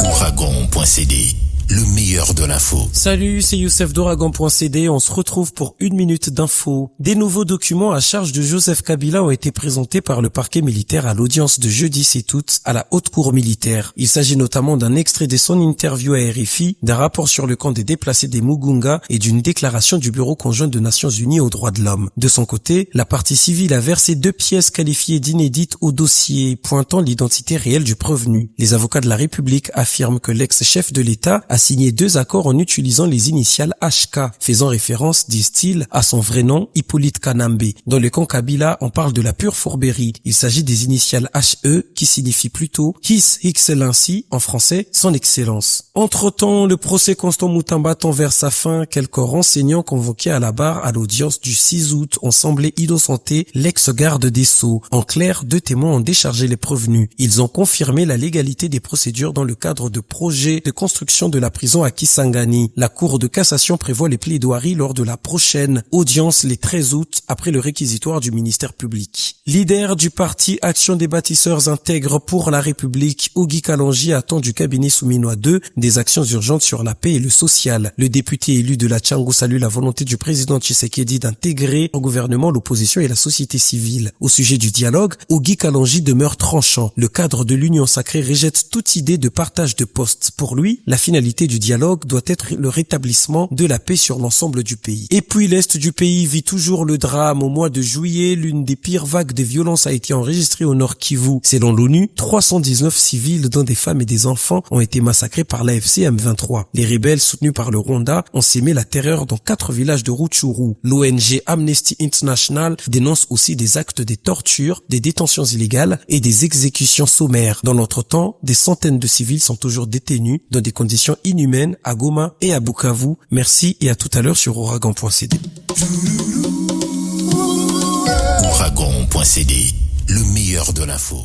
Ouragan.cd, le meilleur de l'info. Salut, c'est Youssef d'Ouragan.cd. On se retrouve pour une minute d'info. Des nouveaux documents à charge de Joseph Kabila ont été présentés par le parquet militaire à l'audience de jeudi 7 août à la haute cour militaire. Il s'agit notamment d'un extrait de son interview à RFI, d'un rapport sur le camp des déplacés des Mugunga et d'une déclaration du Bureau conjoint des Nations Unies aux droits de l'homme. De son côté, la partie civile a versé 2 pièces qualifiées d'inédites au dossier, pointant l'identité réelle du prévenu. Les avocats de la République affirment que l'ex-chef de l'État a signé 2 accords en utilisant les initiales HK, faisant référence, disent-ils, à son vrai nom, Hippolyte Kanambe. Dans le camp Kabila, on parle de la pure fourberie. Il s'agit des initiales HE, qui signifie plutôt His Excellency, en français, son excellence. Entre-temps, le procès Constant Mutamba tend vers sa fin. Quelques renseignants convoqués à la barre à l'audience du 6 août ont semblé innocenter l'ex-garde des Sceaux. En clair, 2 témoins ont déchargé les prévenus. Ils ont confirmé la légalité des procédures dans le cadre de projets de construction de la prison à Kisangani. La Cour de cassation prévoit les plaidoiries lors de la prochaine audience les 13 août après le réquisitoire du ministère public. Leader du parti Action des bâtisseurs intègres pour la République, Ogi Kalonji attend du cabinet Souminois 2 des actions urgentes sur la paix et le social. Le député élu de la Tchango salue la volonté du président Tshisekedi d'intégrer au gouvernement l'opposition et la société civile. Au sujet du dialogue, Ogi Kalonji demeure tranchant. Le cadre de l'Union sacrée rejette toute idée de partage de postes. Pour lui, la finalité du dialogue doit être le rétablissement de la paix sur l'ensemble du pays. Et puis l'Est du pays vit toujours le drame. Au mois de juillet, l'une des pires vagues de violence a été enregistrée au Nord Kivu. Selon l'ONU, 319 civils, dont des femmes et des enfants, ont été massacrés par l'AFC M23. Les rebelles soutenus par le Rwanda ont sémé la terreur dans 4 villages de Rutshuru. L'ONG Amnesty International dénonce aussi des actes de torture, des détentions illégales et des exécutions sommaires. Dans l'entretemps, des centaines de civils sont toujours détenus dans des conditions inhumaines à Goma et à Bukavu. Merci et à tout à l'heure sur Ouragan.cd. Ouragan.cd, le meilleur de l'info.